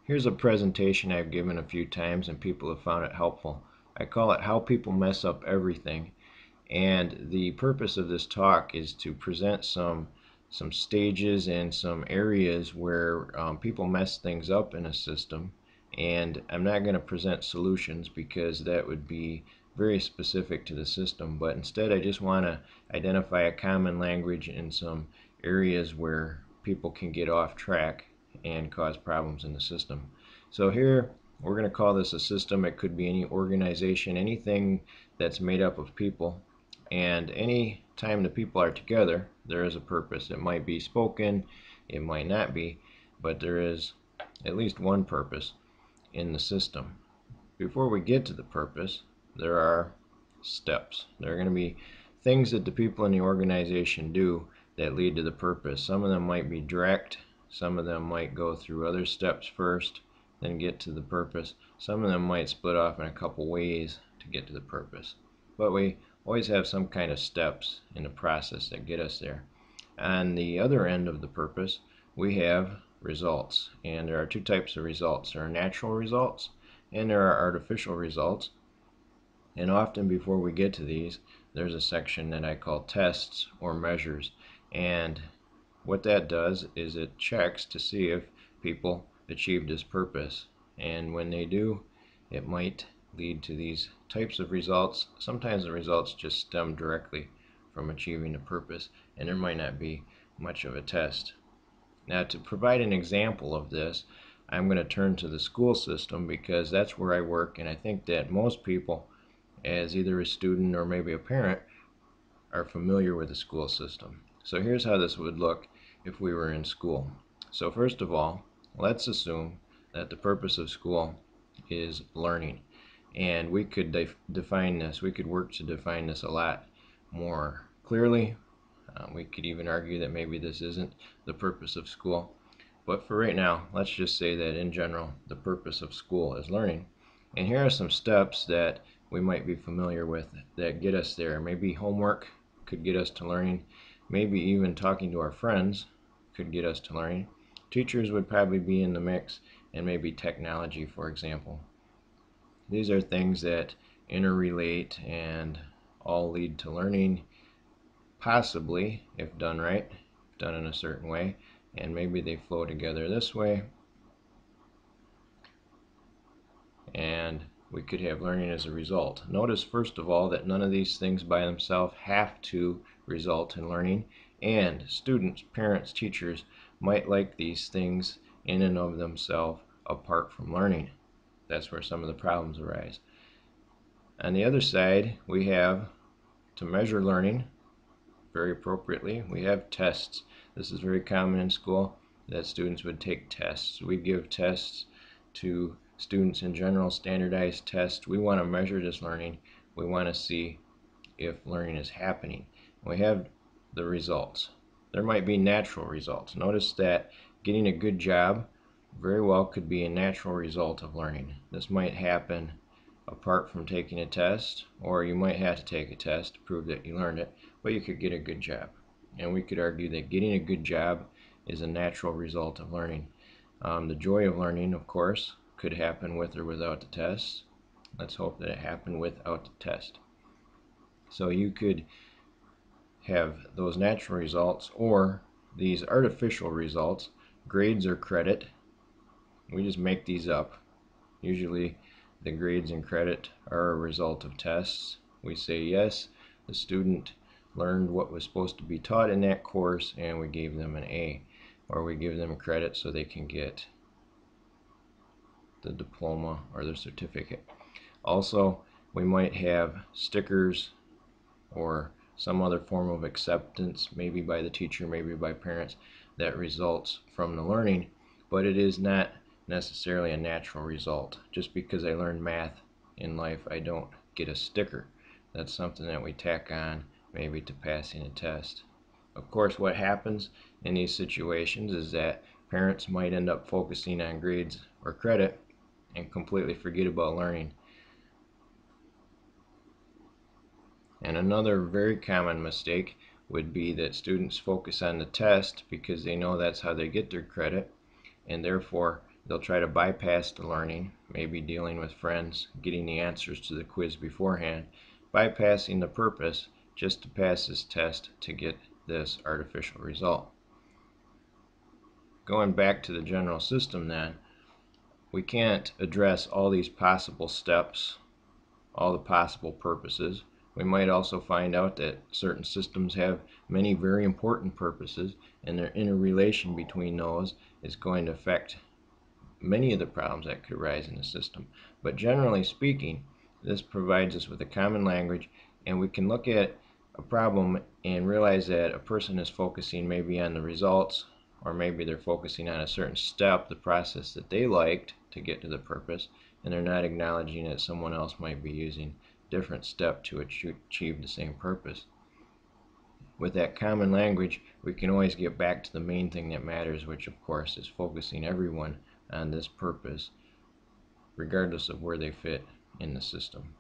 Here's a presentation I've given a few times and people have found it helpful. I call it How People Mess Up Everything. And the purpose of this talk is to present some stages and some areas where people mess things up in a system. And I'm not going to present solutions because that would be very specific to the system, but instead I just want to identify a common language in some areas where people can get off track and cause problems in the system. So here we're going to call this a system. It could be any organization, anything that's made up of people. And any time the people are together, there is a purpose. It might be spoken, it might not be, but there is at least one purpose in the system. Before we get to the purpose, there are steps. There are going to be things that the people in the organization do that lead to the purpose. Some of them might be direct, some of them might go through other steps first, then get to the purpose. Some of them might split off in a couple ways to get to the purpose. But we always have some kind of steps in the process that get us there. On the other end of the purpose, we have results. And there are two types of results. There are natural results and there are artificial results. And often before we get to these, there's a section that I call tests or measures. And what that does is it checks to see if people achieve this purpose. And when they do, it might lead to these types of results. Sometimes the results just stem directly from achieving the purpose, and there might not be much of a test. Now, to provide an example of this, I'm going to turn to the school system because that's where I work, and I think that most people, as either a student or maybe a parent, are familiar with the school system. So here's how this would look if we were in school. So first of all, let's assume that the purpose of school is learning. And we could define this, we could work to define this a lot more clearly. We could even argue that maybe this isn't the purpose of school. But for right now, let's just say that in general, the purpose of school is learning. And here are some steps that we might be familiar with that get us there. Maybe homework could get us to learning. Maybe even talking to our friends could get us to learning. Teachers would probably be in the mix, and maybe technology, for example. These are things that interrelate and all lead to learning, possibly, if done right, done in a certain way, and maybe they flow together this way, and we could have learning as a result. Notice first of all that none of these things by themselves have to result in learning, and students, parents, teachers might like these things in and of themselves apart from learning. That's where some of the problems arise. On the other side, we have to measure learning very appropriately. We have tests. This is very common in school that students would take tests. We give tests to students in general, standardized tests. We want to measure this learning. We want to see if learning is happening. We have the results. There might be natural results. Notice that getting a good job very well could be a natural result of learning. This might happen apart from taking a test, or you might have to take a test to prove that you learned it, but you could get a good job. And we could argue that getting a good job is a natural result of learning. The joy of learning, of course, could happen with or without the test. Let's hope that it happened without the test. So you could have those natural results or these artificial results, grades or credit. We just make these up. Usually the grades and credit are a result of tests. We say yes, the student learned what was supposed to be taught in that course, and we gave them an A, or we give them credit so they can get the diploma or the certificate. Also, we might have stickers or some other form of acceptance, maybe by the teacher, maybe by parents, that results from the learning, but it is not necessarily a natural result. Just because I learned math in life, I don't get a sticker. That's something that we tack on maybe to passing a test. Of course, what happens in these situations is that parents might end up focusing on grades or credit and completely forget about learning. And another very common mistake would be that students focus on the test because they know that's how they get their credit, and therefore They'll try to bypass the learning, maybe dealing with friends, getting the answers to the quiz beforehand, bypassing the purpose just to pass this test to get this artificial result. Going back to the general system then, we can't address all these possible steps, all the possible purposes. We might also find out that certain systems have many very important purposes, and their interrelation between those is going to affect many of the problems that could arise in the system. But generally speaking, this provides us with a common language, and we can look at a problem and realize that a person is focusing maybe on the results, or maybe they're focusing on a certain step, the process that they liked to get to the purpose, and they're not acknowledging that someone else might be using a different step to achieve the same purpose. With that common language, we can always get back to the main thing that matters, which of course is focusing everyone on this purpose, regardless of where they fit in the system.